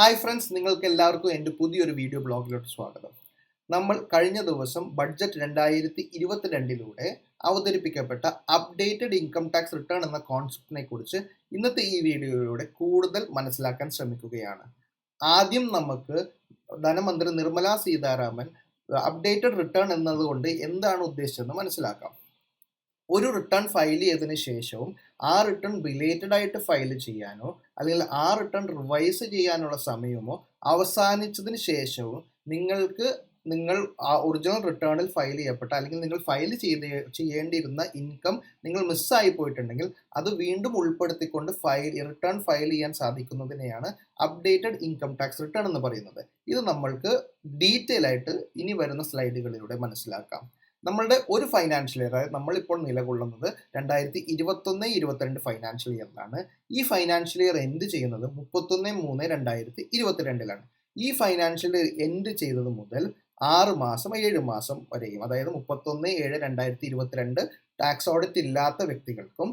Hi friends, നിങ്ങൾക്ക് എല്ലാവർക്കും എൻ്റെ പുതിയൊരു വീഡിയോ ബ്ലോഗിലോട്ട് സ്വാഗതം. നമ്മൾ കഴിഞ്ഞ ദിവസം ബഡ്ജറ്റ് 2022 അവതരിപ്പിക്കപ്പെട്ട അപ്ഡേറ്റഡ് ഇൻകം ടാക്സ് റിട്ടേൺ എന്ന കോൺസെപ്റ്റിനെ കുറിച്ച് ഇന്നത്തെ ഈ വീഡിയോയിലൂടെ കൂടുതൽ മനസ്സിലാക്കാൻ ശ്രമിക്കുകയാണ്. ആദ്യം നമുക്ക് ധനമന്ത്രി നിർമ്മല സീതാരാമൻ അപ്ഡേറ്റഡ് റിട്ടേൺ എന്നതുകൊണ്ട് എന്താണ് ഉദ്ദേശിച്ചതെന്ന് മനസ്സിലാക്കാം. ഒരു റിട്ടേൺ ഫയൽ ചെയ്തതിന് ശേഷവും ആ റിട്ടേൺ റിലേറ്റഡ് ആയിട്ട് ഫയൽ ചെയ്യാനോ അല്ലെങ്കിൽ ആ റിട്ടേൺ റിവൈസ് ചെയ്യാനുള്ള സമയമോ അവസാനിച്ചതിന് ശേഷവും നിങ്ങൾ ആ ഒറിജിനൽ റിട്ടേണിൽ ഫയൽ ചെയ്യപ്പെട്ട അല്ലെങ്കിൽ നിങ്ങൾ ഫയൽ ചെയ്യേണ്ടിയിരുന്ന ഇൻകം നിങ്ങൾ മിസ്സായി പോയിട്ടുണ്ടെങ്കിൽ അത് വീണ്ടും ഉൾപ്പെടുത്തിക്കൊണ്ട് റിട്ടേൺ ഫയൽ ചെയ്യാൻ സാധിക്കുന്നതിനെയാണ് അപ്ഡേറ്റഡ് ഇൻകം ടാക്സ് റിട്ടേൺ എന്ന് പറയുന്നത്. ഇത് നമ്മൾക്ക് ഡീറ്റെയിൽ ആയിട്ട് ഇനി വരുന്ന സ്ലൈഡുകളിലൂടെ മനസ്സിലാക്കാം. നമ്മളുടെ ഒരു ഫൈനാൻഷ്യൽ ഇയർ, അതായത് നമ്മളിപ്പോൾ നിലകൊള്ളുന്നത് 2021-22 ഫൈനാൻഷ്യൽ ഇയറിലാണ്. ഈ ഫൈനാൻഷ്യൽ ഇയർ എൻഡ് ചെയ്യുന്നത് 31/3/2022 ഈ ഫൈനാൻഷ്യൽ ഇയർ എൻഡ് ചെയ്തത് മുതൽ 6 മാസം 7 മാസം വരെയും, അതായത് 31/7/2022 ടാക്സ് ഓഡിറ്റ് ഇല്ലാത്ത വ്യക്തികൾക്കും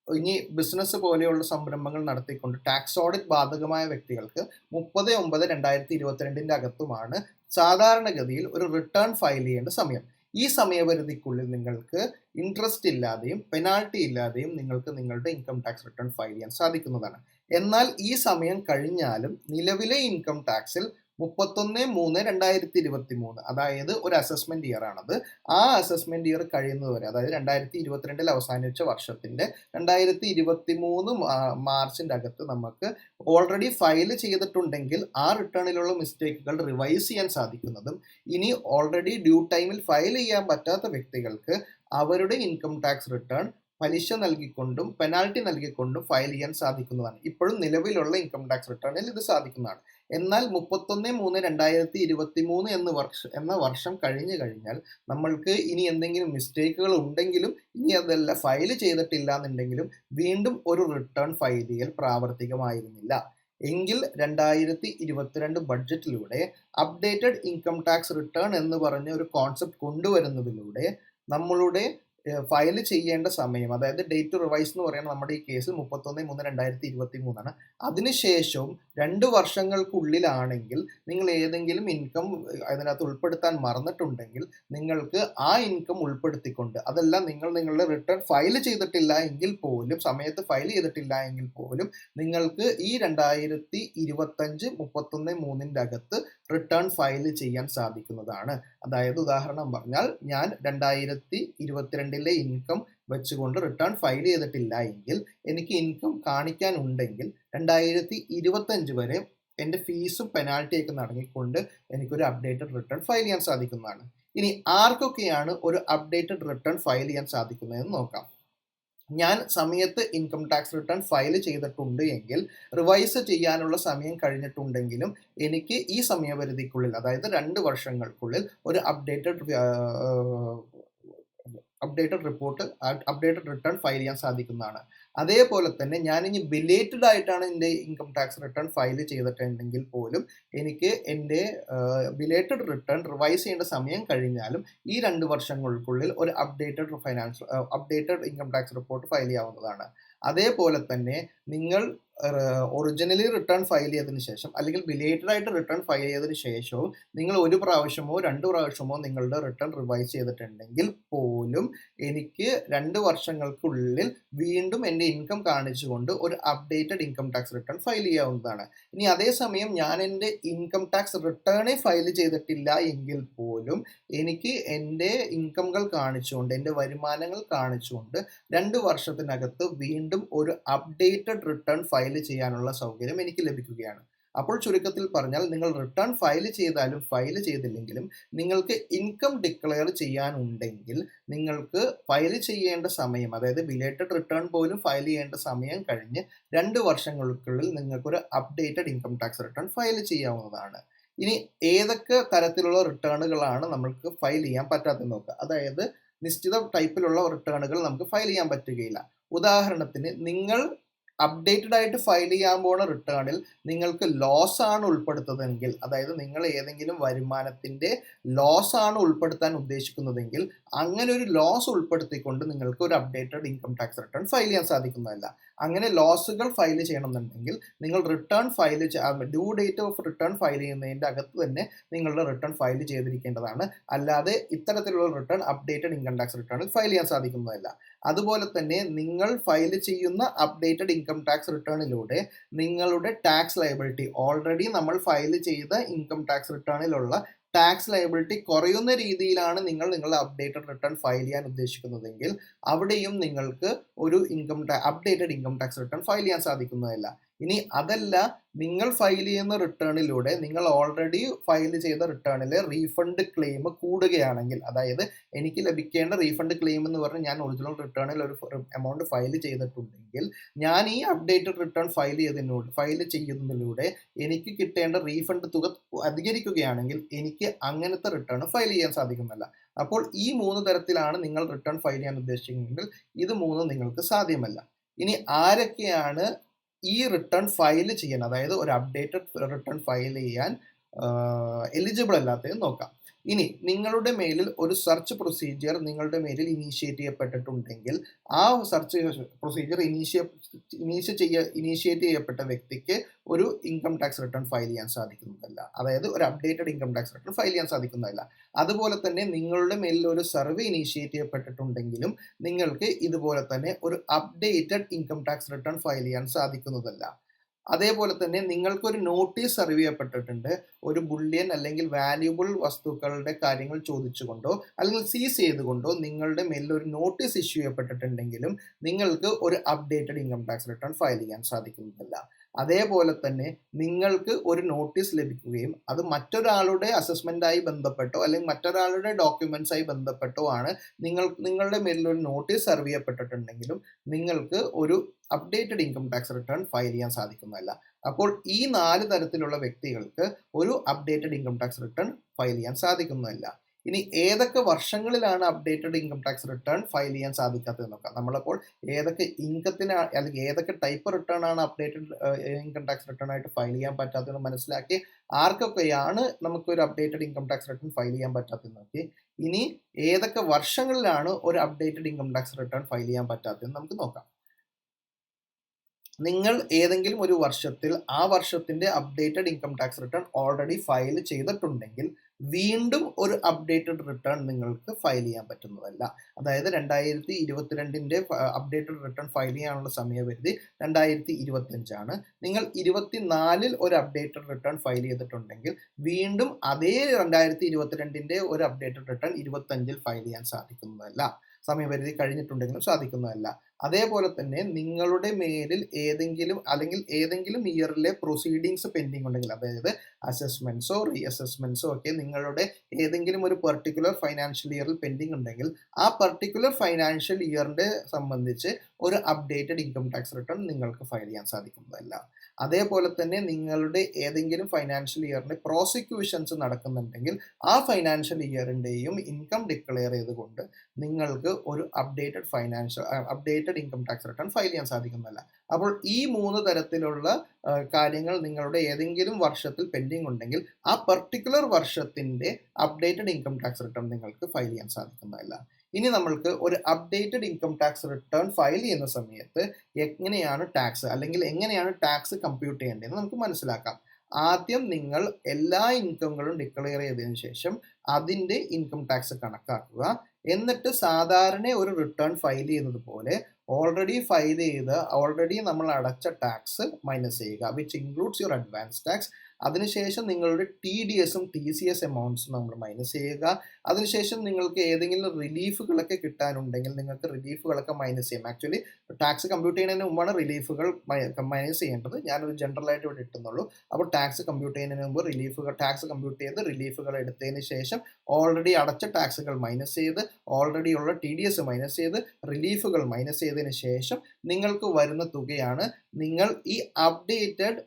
ഇനി ബിസിനസ് പോലെയുള്ള സംരംഭങ്ങൾ നടത്തിക്കൊണ്ട് ടാക്സ് ഓഡിറ്റ് ബാധകമായ വ്യക്തികൾക്ക് 30/9/2022 അകത്തുമാണ് സാധാരണഗതിയിൽ ഒരു റിട്ടേൺ ഫയൽ ചെയ്യേണ്ട സമയം. ഈ സമയപരിധിക്കുള്ളിൽ നിങ്ങൾക്ക് ഇൻട്രസ്റ്റ് ഇല്ലാതെയും പെനാൾട്ടി ഇല്ലാതെയും നിങ്ങൾക്ക് നിങ്ങളുടെ ഇൻകം ടാക്സ് റിട്ടേൺ ഫയൽ ചെയ്യാൻ സാധിക്കുന്നതാണ്. എന്നാൽ ഈ സമയം കഴിഞ്ഞാലും നിലവിലെ ഇൻകം ടാക്സിൽ 31/3/2023, അതായത് ഒരു അസസ്മെന്റ് ഇയർ ആണത്. ആ അസസ്മെന്റ് ഇയർ കഴിയുന്നതുവരെ, അതായത് 2022 അവസാനിച്ച വർഷത്തിന്റെ 2023 മാർച്ചിന്റെ അകത്ത് നമുക്ക് ഓൾറെഡി ഫയൽ ചെയ്തിട്ടുണ്ടെങ്കിൽ ആ റിട്ടേണിലുള്ള മിസ്റ്റേക്കുകൾ റിവൈസ് ചെയ്യാൻ സാധിക്കുന്നതും, ഇനി ഓൾറെഡി ഡ്യൂ ടൈമിൽ ഫയൽ ചെയ്യാൻ പറ്റാത്ത വ്യക്തികൾക്ക് അവരുടെ ഇൻകം ടാക്സ് റിട്ടേൺ പലിശ നൽകിക്കൊണ്ടും പെനാൽറ്റി നൽകിക്കൊണ്ടും ഫയൽ ചെയ്യാൻ സാധിക്കുന്നതാണ്. ഇപ്പോഴും നിലവിലുള്ള ഇൻകം ടാക്സ് റിട്ടേണിൽ ഇത് സാധിക്കുന്നതാണ്. എന്നാൽ 31/3/2023 എന്ന വർഷം കഴിഞ്ഞു കഴിഞ്ഞാൽ നമ്മൾക്ക് ഇനി എന്തെങ്കിലും മിസ്റ്റേക്കുകൾ ഉണ്ടെങ്കിലും ഇനി അതല്ല ഫയൽ ചെയ്തിട്ടില്ല എന്നുണ്ടെങ്കിലും വീണ്ടും ഒരു റിട്ടേൺ ഫയൽ ചെയ്യൽ പ്രാവർത്തികമായിരുന്നില്ല. എങ്കിൽ 2022 ബഡ്ജറ്റിലൂടെ അപ്ഡേറ്റഡ് ഇൻകം ടാക്സ് റിട്ടേൺ എന്ന് പറഞ്ഞ ഒരു കോൺസെപ്റ്റ് കൊണ്ടുവരുന്നതിലൂടെ നമ്മളുടെ ഫയൽ ചെയ്യേണ്ട സമയം, അതായത് ഡേറ്റ് റിവൈസ് എന്ന് പറയുന്നത് നമ്മുടെ ഈ കേസിൽ 31/3/2023 അതിനുശേഷവും 2 വർഷങ്ങൾക്കുള്ളിലാണെങ്കിൽ നിങ്ങൾ ഏതെങ്കിലും ഇൻകം അതിനകത്ത് ഉൾപ്പെടുത്താൻ മറന്നിട്ടുണ്ടെങ്കിൽ നിങ്ങൾക്ക് ആ ഇൻകം ഉൾപ്പെടുത്തിക്കൊണ്ട്, അതല്ല നിങ്ങളുടെ റിട്ടേൺ ഫയൽ ചെയ്തിട്ടില്ല എങ്കിൽ പോലും, സമയത്ത് ഫയൽ ചെയ്തിട്ടില്ല എങ്കിൽ പോലും നിങ്ങൾക്ക് ഈ 2025 31/3 അകത്ത് റിട്ടേൺ ഫയൽ ചെയ്യാൻ സാധിക്കുന്നതാണ്. അതായത് ഉദാഹരണം പറഞ്ഞാൽ, ഞാൻ 2022 ഇൻകം വെച്ചുകൊണ്ട് റിട്ടേൺ ഫയൽ ചെയ്തിട്ടില്ല എങ്കിൽ എനിക്ക് ഇൻകം കാണിക്കാനുണ്ടെങ്കിൽ 2025 വരെ എൻ്റെ ഫീസും പെനാൽറ്റിയൊക്കെ നടങ്ങിക്കൊണ്ട് എനിക്കൊരു അപ്ഡേറ്റഡ് റിട്ടേൺ ഫയൽ ചെയ്യാൻ സാധിക്കുന്നതാണ്. ഇനി ആർക്കൊക്കെയാണ് ഒരു അപ്ഡേറ്റഡ് റിട്ടേൺ ഫയൽ ചെയ്യാൻ സാധിക്കുന്നതെന്ന് നോക്കാം. ഞാൻ സമയത്ത് ഇൻകം ടാക്സ് റിട്ടേൺ ഫയൽ ചെയ്തിട്ടുണ്ട് എങ്കിൽ റിവൈസ് ചെയ്യാനുള്ള സമയം കഴിഞ്ഞിട്ടുണ്ടെങ്കിലും എനിക്ക് ഈ സമയപരിധിക്കുള്ളിൽ, അതായത് 2 വർഷങ്ങൾക്കുള്ളിൽ ഒരു അപ്ഡേറ്റഡ് റിട്ടേൺ ഫയൽ ചെയ്യാൻ സാധിക്കുന്നതാണ്. അതേപോലെ തന്നെ ഞാൻ ഇനി ബിലേറ്റഡ് ആയിട്ടാണ് എൻ്റെ ഇൻകം ടാക്സ് റിട്ടേൺ ഫയൽ ചെയ്തിട്ടുണ്ടെങ്കിൽ പോലും എനിക്ക് എൻ്റെ ബിലേറ്റഡ് റിട്ടേൺ റിവൈസ് ചെയ്യേണ്ട സമയം കഴിഞ്ഞാലും ഈ 2 വർഷങ്ങൾക്കുള്ളിൽ ഒരു updated income tax report file ചെയ്യാവുന്നതാണ്. അതേപോലെ തന്നെ നിങ്ങൾ ഒറിജിനലി റിട്ടേൺ ഫയൽ ചെയ്തതിന് ശേഷം അല്ലെങ്കിൽ ബിലേറ്റഡ് ആയിട്ട് റിട്ടേൺ ഫയൽ ചെയ്തതിന് ശേഷവും നിങ്ങൾ 1 പ്രാവശ്യമോ 2 പ്രാവശ്യമോ നിങ്ങളുടെ റിട്ടേൺ റിവൈസ് ചെയ്തിട്ടുണ്ടെങ്കിൽ പോലും എനിക്ക് 2 വർഷങ്ങൾക്കുള്ളിൽ വീണ്ടും എൻ്റെ ഇൻകം കാണിച്ചുകൊണ്ട് ഒരു updated income tax return file ചെയ്യാവുന്നതാണ്. ഇനി അതേസമയം ഞാൻ എൻ്റെ ഇൻകം ടാക്സ് റിട്ടേണേ ഫയൽ ചെയ്തിട്ടില്ല എങ്കിൽ പോലും എനിക്ക് എൻ്റെ ഇൻകംകൾ കാണിച്ചുകൊണ്ട്, എൻ്റെ വരുമാനങ്ങൾ കാണിച്ചുകൊണ്ട് 2 വർഷത്തിനകത്ത് വീണ്ടും ഒരു അപ്ഡേറ്റഡ് റിട്ടേൺ ഫയൽ ചെയ്യാനുള്ള സൗകര്യം എനിക്ക് ലഭിക്കുകയാണ്. അപ്പോൾ ചുരുക്കത്തിൽ പറഞ്ഞാൽ, നിങ്ങൾ റിട്ടേൺ ഫയൽ ചെയ്താലും ഫയൽ ചെയ്തില്ലെങ്കിലും നിങ്ങൾക്ക് ഇൻകം ഡിക്ലെയർ ചെയ്യാനുണ്ടെങ്കിൽ നിങ്ങൾക്ക് ഫയൽ ചെയ്യേണ്ട സമയം, അതായത് ബിലേറ്റഡ് റിട്ടേൺ പോലും ഫയൽ ചെയ്യേണ്ട സമയം കഴിഞ്ഞ് 2 വർഷങ്ങൾക്കുള്ളിൽ നിങ്ങൾക്കൊരു updated income tax return file ചെയ്യാവുന്നതാണ്. ഇനി ഏതൊക്കെ തരത്തിലുള്ള റിട്ടേണുകളാണ് നമ്മൾക്ക് ഫയൽ ചെയ്യാൻ പറ്റാത്തതെന്ന് നോക്കുക. അതായത് നിശ്ചിത ടൈപ്പിലുള്ള റിട്ടേണുകൾ നമുക്ക് ഫയൽ ചെയ്യാൻ പറ്റുകയില്ല. ഉദാഹരണത്തിന്, നിങ്ങൾ അപ്ഡേറ്റഡ് ആയിട്ട് ഫയൽ ചെയ്യാൻ പോകുന്ന റിട്ടേണിൽ നിങ്ങൾക്ക് ലോസ് ആണ് ഉൾപ്പെടുത്തുന്നതെങ്കിൽ, അതായത് നിങ്ങൾ ഏതെങ്കിലും വരുമാനത്തിന്റെ ലോസ് ആണ് ഉൾപ്പെടുത്താൻ ഉദ്ദേശിക്കുന്നതെങ്കിൽ അങ്ങനെ ഒരു ലോസ് ഉൾപ്പെടുത്തിക്കൊണ്ട് നിങ്ങൾക്ക് ഒരു updated income tax return file ചെയ്യാൻ സാധിക്കുന്നതല്ല. അങ്ങനെ ലോസുകൾ ഫയൽ ചെയ്യണമെന്നുണ്ടെങ്കിൽ നിങ്ങൾ return file due date of return file ചെയ്യുന്നതിൻ്റെ അകത്ത് തന്നെ നിങ്ങളുടെ റിട്ടേൺ ഫയൽ ചെയ്തിരിക്കേണ്ടതാണ്. അല്ലാതെ ഇത്തരത്തിലുള്ള റിട്ടേൺ അപ്ഡേറ്റഡ് ഇൻകം ടാക്സ് റിട്ടേണിൽ ഫയൽ ചെയ്യാൻ സാധിക്കുന്നതല്ല. അതുപോലെ തന്നെ നിങ്ങൾ ഫയൽ ചെയ്യുന്ന അപ്ഡേറ്റഡ് ഇൻകം ടാക്സ് റിട്ടേണിലൂടെ നിങ്ങളുടെ ടാക്സ് ലയബിലിറ്റി ഓൾറെഡി നമ്മൾ ഫയൽ ചെയ്ത ഇൻകം ടാക്സ് റിട്ടേണിലുള്ള ടാക്സ് ലയബിലിറ്റി കുറയുന്ന രീതിയിലാണ് നിങ്ങൾ നിങ്ങളുടെ അപ്ഡേറ്റഡ് റിട്ടേൺ ഫയൽ ചെയ്യാൻ ഉദ്ദേശിക്കുന്നതെങ്കിൽ അവിടെയും നിങ്ങൾക്ക് ഒരു updated income tax return file ചെയ്യാൻ സാധിക്കുന്നതല്ല. ഇനി അതല്ല, നിങ്ങൾ ഫയൽ ചെയ്യുന്ന റിട്ടേണിലൂടെ നിങ്ങൾ ഓൾറെഡി ഫയൽ ചെയ്ത റിട്ടേണിൽ റീഫണ്ട് ക്ലെയിം കൂടുകയാണെങ്കിൽ, അതായത് എനിക്ക് ലഭിക്കേണ്ട റീഫണ്ട് ക്ലെയിം എന്ന് പറഞ്ഞാൽ ഞാൻ ഒറിജിനൽ റിട്ടേണിൽ ഒരു എമൗണ്ട് ഫയൽ ചെയ്തിട്ടുണ്ടെങ്കിൽ ഞാൻ ഈ അപ്ഡേറ്റഡ് റിട്ടേൺ ഫയൽ ചെയ്യുന്നതിലൂടെ എനിക്ക് കിട്ടേണ്ട റീഫണ്ട് തുക അധികരിക്കുകയാണെങ്കിൽ എനിക്ക് അങ്ങനത്തെ റിട്ടേൺ ഫയൽ ചെയ്യാൻ സാധിക്കുന്നില്ല. അപ്പോൾ ഈ 3 തരത്തിലാണ് നിങ്ങൾ റിട്ടേൺ ഫയൽ ചെയ്യാൻ ഉദ്ദേശിക്കുന്നതെങ്കിൽ ഇത് 3 നിങ്ങൾക്ക് സാധ്യമല്ല. ഇനി ആരൊക്കെയാണ് ഈ റിട്ടേൺ ഫയൽ ചെയ്യാൻ, അതായത് ഒരു അപ്ഡേറ്റഡ് റിട്ടേൺ ഫയൽ ചെയ്യാൻ എലിജിബിൾ അല്ലാത്തത് നോക്കാം. ഇനി നിങ്ങളുടെ മേലിൽ ഒരു സെർച്ച് പ്രൊസീജിയർ നിങ്ങളുടെ മേലിൽ ഇനീഷ്യേറ്റ് ചെയ്യപ്പെട്ടിട്ടുണ്ടെങ്കിൽ ആ സെർച്ച് പ്രൊസീജിയർ ഇനീഷ്യേറ്റ് ചെയ്യപ്പെട്ട വ്യക്തിക്ക് ഒരു ഇൻകം ടാക്സ് റിട്ടേൺ ഫയൽ ചെയ്യാൻ സാധിക്കുന്നതല്ല, അതായത് ഒരു updated income tax return file ചെയ്യാൻ സാധിക്കുന്നതല്ല. അതുപോലെ തന്നെ നിങ്ങളുടെ മേലിൽ ഒരു സർവേ ഇനീഷ്യേറ്റ് ചെയ്യപ്പെട്ടിട്ടുണ്ടെങ്കിലും നിങ്ങൾക്ക് ഇതുപോലെ തന്നെ ഒരു updated income tax return file ചെയ്യാൻ സാധിക്കുന്നതല്ല. അതേപോലെ തന്നെ നിങ്ങൾക്കൊരു നോട്ടീസ് സർവ് ചെയ്യപ്പെട്ടിട്ടുണ്ട്, ഒരു ബുള്ളിയൻ അല്ലെങ്കിൽ വാല്യൂബിൾ വസ്തുക്കളുടെ കാര്യങ്ങൾ ചോദിച്ചുകൊണ്ടോ അല്ലെങ്കിൽ സീസ് ചെയ്തുകൊണ്ടോ നിങ്ങളുടെ മേലിൽ ഒരു നോട്ടീസ് ഇഷ്യൂ ചെയ്യപ്പെട്ടിട്ടുണ്ടെങ്കിലും നിങ്ങൾക്ക് ഒരു updated income tax return file ചെയ്യാൻ സാധിക്കുന്നതല്ല. അതേപോലെ തന്നെ നിങ്ങൾക്ക് ഒരു നോട്ടീസ് ലഭിക്കുകയും അത് മറ്റൊരാളുടെ അസസ്മെന്റായി ബന്ധപ്പെട്ടോ അല്ലെങ്കിൽ മറ്റൊരാളുടെ ഡോക്യുമെന്റ്സായി ബന്ധപ്പെട്ടോ ആണ് നിങ്ങളുടെ മേലിൽ ഒരു നോട്ടീസ് സർവ് ചെയ്യപ്പെട്ടിട്ടുണ്ടെങ്കിലും നിങ്ങൾക്ക് ഒരു updated income tax return file ചെയ്യാൻ സാധിക്കുന്നതല്ല. അപ്പോൾ ഈ 4 തരത്തിലുള്ള വ്യക്തികൾക്ക് ഒരു updated income tax return file ചെയ്യാൻ സാധിക്കുന്നതല്ല. ഇനി ഏതൊക്കെ വർഷങ്ങളിലാണ് updated income tax return file ചെയ്യാൻ സാധിക്കാത്തത് നോക്കാം. നമ്മളപ്പോൾ ഏതൊക്കെ ഇൻകത്തിന് അല്ലെങ്കിൽ ഏതൊക്കെ ടൈപ്പ് റിട്ടേൺ ആണ് അപ്ഡേറ്റഡ് ഇൻകം ടാക്സ് റിട്ടേൺ ആയിട്ട് ഫയൽ ചെയ്യാൻ പറ്റാത്തതെന്ന് മനസ്സിലാക്കി ആർക്കൊക്കെയാണ് നമുക്കൊരു updated income tax return file ചെയ്യാൻ പറ്റാത്തതെന്ന് നോക്കി. ഇനി ഏതൊക്കെ വർഷങ്ങളിലാണ് ഒരു updated income tax return file ചെയ്യാൻ പറ്റാത്തതെന്ന് നമുക്ക് നോക്കാം. നിങ്ങൾ ഏതെങ്കിലും ഒരു വർഷത്തിൽ ആ വർഷത്തിന്റെ updated income tax return already file ചെയ്തിട്ടുണ്ടെങ്കിൽ വീണ്ടും ഒരു അപ്ഡേറ്റഡ് റിട്ടേൺ നിങ്ങൾക്ക് ഫയൽ ചെയ്യാൻ പറ്റുന്നതല്ല. അതായത് 2022 അപ്ഡേറ്റഡ് റിട്ടേൺ ഫയൽ ചെയ്യാനുള്ള സമയപരിധി 2025 ആണ്. നിങ്ങൾ 24 ഒരു അപ്ഡേറ്റഡ് റിട്ടേൺ ഫയൽ ചെയ്തിട്ടുണ്ടെങ്കിൽ വീണ്ടും അതേ 2022 ഒരു അപ്ഡേറ്റഡ് റിട്ടേൺ 25 ഫയൽ ചെയ്യാൻ സാധിക്കുന്നതല്ല. സമയപരിധി കഴിഞ്ഞിട്ടുണ്ടെങ്കിലും സാധിക്കുന്നതല്ല. അതേപോലെ തന്നെ നിങ്ങളുടെ മേലിൽ ഏതെങ്കിലും ഇയറിലെ പ്രൊസീഡിങ്സ് പെൻഡിങ് ഉണ്ടെങ്കിൽ, അതായത് അസസ്മെന്റ്സോ റീഅസസ്മെന്റ്സോ ഒക്കെ നിങ്ങളുടെ ഏതെങ്കിലും ഒരു പെർട്ടിക്കുലർ ഫൈനാൻഷ്യൽ ഇയറിൽ പെൻഡിങ് ഉണ്ടെങ്കിൽ ആ പെർട്ടിക്കുലർ ഫൈനാൻഷ്യൽ ഇയറിന്റെ സംബന്ധിച്ച് ഒരു അപ്ഡേറ്റഡ് ഇൻകം ടാക്സ് റിട്ടേൺ നിങ്ങൾക്ക് ഫയൽ ചെയ്യാൻ സാധിക്കുന്നതല്ല. അതേപോലെ തന്നെ നിങ്ങളുടെ ഏതെങ്കിലും ഫൈനാൻഷ്യൽ ഇയറിന്റെ പ്രോസിക്യൂഷൻസ് നടക്കുന്നുണ്ടെങ്കിൽ ആ ഫൈനാൻഷ്യൽ ഇയറിന്റെയും ഇൻകം ഡിക്ലെയർ ചെയ്തുകൊണ്ട് നിങ്ങൾക്ക് ഒരു updated income tax return file ചെയ്യാൻ സാധിക്കുന്നതല്ല. അപ്പോൾ ഈ 3 തരത്തിലുള്ള കാര്യങ്ങൾ നിങ്ങളുടെ ഏതെങ്കിലും വർഷത്തിൽ പെൻഡിങ് ഉണ്ടെങ്കിൽ ആ പർട്ടിക്കുലർ വർഷത്തിന്റെ അപ്ഡേറ്റഡ് ഇൻകം ടാക്സ് റിട്ടേൺ നിങ്ങൾക്ക് ഫയൽ ചെയ്യാൻ സാധിക്കുന്നതല്ല. ഇനി നമ്മൾക്ക് ഒരു updated income tax return file ചെയ്യുന്ന സമയത്ത് എങ്ങനെയാണ് ടാക്സ് കമ്പ്യൂട്ട് ചെയ്യേണ്ടതെന്ന് നമുക്ക് മനസ്സിലാക്കാം. ആദ്യം നിങ്ങൾ എല്ലാ ഇൻകങ്ങളും ഡിക്ലെയർ ചെയ്തതിനു ശേഷം അതിൻ്റെ ഇൻകം ടാക്സ് കണക്കാക്കുക. എന്നിട്ട് സാധാരണ ഒരു റിട്ടേൺ ഫയൽ ചെയ്യുന്നത് പോലെ ഓൾറെഡി നമ്മൾ അടച്ച ടാക്സ് മൈനസ് ചെയ്യുക, which includes your advance tax. അതിനുശേഷം നിങ്ങളുടെ TDSും TCS എമൗണ്ട്സും നമ്മൾ മൈനസ് ചെയ്യുക. അതിനുശേഷം നിങ്ങൾക്ക് ഏതെങ്കിലും റിലീഫുകളൊക്കെ കിട്ടാനുണ്ടെങ്കിൽ നിങ്ങൾക്ക് റിലീഫുകളൊക്കെ മൈനസ് ചെയ്യാം. ആക്ച്വലി ടാക്സ് കമ്പ്യൂട്ട് ചെയ്യുന്നതിന് മുമ്പാണ് റിലീഫുകൾ മൈനസ് ചെയ്യേണ്ടത്. ഞാനൊരു ജനറലായിട്ട് ഇവിടെ ഇട്ടുന്നുള്ളൂ. അപ്പോൾ ടാക്സ് കമ്പ്യൂട്ട് ചെയ്യുന്നതിന് മുമ്പ് ടാക്സ് കമ്പ്യൂട്ട് ചെയ്ത് റിലീഫുകൾ എടുത്തതിന് ശേഷം ഓൾറെഡി അടച്ച ടാക്സുകൾ മൈനസ് ചെയ്ത് ഓൾറെഡി ഉള്ള TDS മൈനസ് ചെയ്ത് റിലീഫുകൾ മൈനസ് ചെയ്തതിന് ശേഷം നിങ്ങൾക്ക് വരുന്ന തുകയാണ് നിങ്ങൾ ഈ updated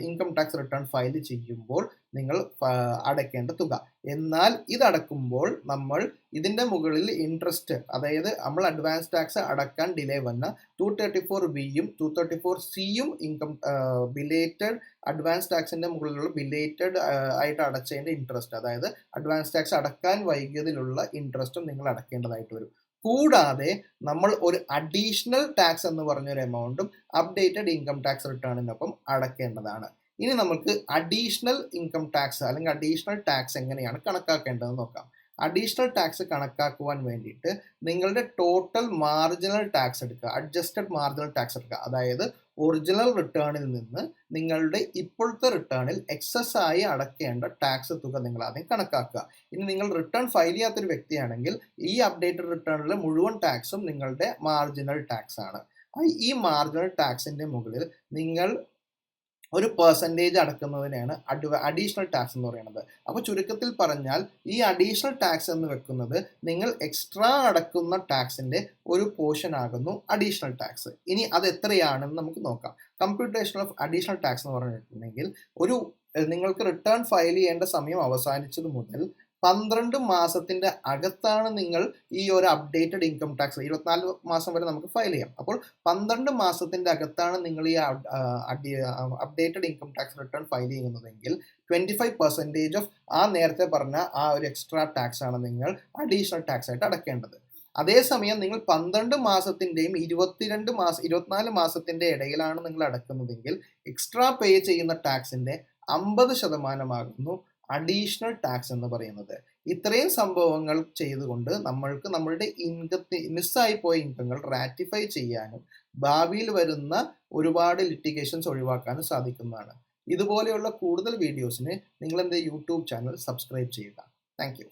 income tax return file ചെയ്യുമ്പോൾ നിങ്ങൾ അടയ്ക്കേണ്ട തുക. എന്നാൽ ഇതടക്കുമ്പോൾ നമ്മൾ ഇതിൻ്റെ മുകളിൽ ഇൻട്രസ്റ്റ്, അതായത് നമ്മൾ അഡ്വാൻസ് ടാക്സ് അടക്കാൻ ഡിലേ വന്ന 234(b)യും 234(c)യും ബിലേറ്റഡ് അഡ്വാൻസ് ടാക്സിന്റെ മുകളിലുള്ള ബിലേറ്റഡ് ആയിട്ട് അടച്ചതിന്റെ ഇൻട്രസ്റ്റ്, അതായത് അഡ്വാൻസ് ടാക്സ് അടക്കാൻ വൈകിയതിലുള്ള ഇൻട്രസ്റ്റും നിങ്ങൾ അടക്കേണ്ടതായിട്ട് വരും. കൂടാതെ നമ്മൾ ഒരു അഡീഷണൽ ടാക്സ് എന്ന് പറഞ്ഞൊരു എമൗണ്ടും അപ്ഡേറ്റഡ് ഇൻകം ടാക്സ് റിട്ടേണിനൊപ്പം അടക്കേണ്ടതാണ്. ഇനി നമുക്ക് അഡീഷണൽ ഇൻകം ടാക്സ് അല്ലെങ്കിൽ അഡീഷണൽ ടാക്സ് എങ്ങനെയാണ് കണക്കാക്കേണ്ടതെന്ന് നോക്കാം. അഡീഷണൽ ടാക്സ് കണക്കാക്കുവാൻ വേണ്ടിയിട്ട് നിങ്ങളുടെ ടോട്ടൽ മാർജിനൽ ടാക്സ് എടുക്കുക, അഡ്ജസ്റ്റഡ് മാർജിനൽ ടാക്സ് എടുക്കുക. അതായത് ഒറിജിനൽ റിട്ടേണിൽ നിന്ന് നിങ്ങളുടെ ഇപ്പോഴത്തെ റിട്ടേണിൽ എക്സസ് ആയി അടക്കേണ്ട ടാക്സ് തുക നിങ്ങൾ ആദ്യം കണക്കാക്കുക. ഇനി നിങ്ങൾ റിട്ടേൺ ഫയൽ ചെയ്യാത്തൊരു വ്യക്തിയാണെങ്കിൽ ഈ അപ്ഡേറ്റഡ് റിട്ടേണിലെ മുഴുവൻ ടാക്സും നിങ്ങളുടെ മാർജിനൽ ടാക്സ് ആണ്. ഈ മാർജിനൽ ടാക്സിന്റെ മുകളിൽ നിങ്ങൾ ഒരു പെർസെൻറ്റേജ് അടക്കുന്നതിനാണ് അഡീഷണൽ ടാക്സ് എന്ന് പറയുന്നത്. അപ്പോൾ ചുരുക്കത്തിൽ പറഞ്ഞാൽ ഈ അഡീഷണൽ ടാക്സ് എന്ന് വെക്കുന്നത് നിങ്ങൾ എക്സ്ട്രാ അടക്കുന്ന ടാക്സിന്റെ ഒരു പോർഷൻ ആകുന്നു അഡീഷണൽ ടാക്സ്. ഇനി അത് എത്രയാണെന്ന് നമുക്ക് നോക്കാം. കമ്പ്യൂട്ടേഷൻ ഓഫ് അഡീഷണൽ ടാക്സ് എന്ന് പറഞ്ഞിട്ടുണ്ടെങ്കിൽ നിങ്ങൾക്ക് റിട്ടേൺ ഫയൽ ചെയ്യേണ്ട സമയം അവസാനിച്ചത് മുതൽ 12 മാസത്തിന്റെ അകത്താണ് നിങ്ങൾ ഈ ഒരു അപ്ഡേറ്റഡ് ഇൻകം ടാക്സ് 24 മാസം വരെ നമുക്ക് ഫയൽ ചെയ്യാം. അപ്പോൾ 12 മാസത്തിന്റെ അകത്താണ് നിങ്ങൾ ഈ updated income tax return file ചെയ്യുന്നതെങ്കിൽ 25% ഓഫ് ആ നേരത്തെ പറഞ്ഞ ആ ഒരു എക്സ്ട്രാ ടാക്സ് ആണ് നിങ്ങൾ അഡീഷണൽ ടാക്സ് ആയിട്ട് അടക്കേണ്ടത്. അതേസമയം നിങ്ങൾ 12 മാസത്തിന്റെയും 24 മാസത്തിന്റെ ഇടയിലാണ് നിങ്ങൾ അടക്കുന്നതെങ്കിൽ എക്സ്ട്രാ പേ ചെയ്യുന്ന ടാക്സിന്റെ 50% അഡീഷണൽ ടാക്സ് എന്ന് പറയുന്നത്. ഇത്രയും സംഭവങ്ങൾ ചെയ്തുകൊണ്ട് നമ്മൾക്ക് നമ്മളുടെ മിസ്സായി പോയ ഇൻകങ്ങൾ റാറ്റിഫൈ ചെയ്യാനും ഭാവിയിൽ വരുന്ന ഒരുപാട് ലിറ്റിഗേഷൻസ് ഒഴിവാക്കാനും സാധിക്കുന്നതാണ്. ഇതുപോലെയുള്ള കൂടുതൽ വീഡിയോസിന് നിങ്ങൾ എൻ്റെ യൂട്യൂബ് ചാനൽ സബ്സ്ക്രൈബ് ചെയ്യുക. Thank you.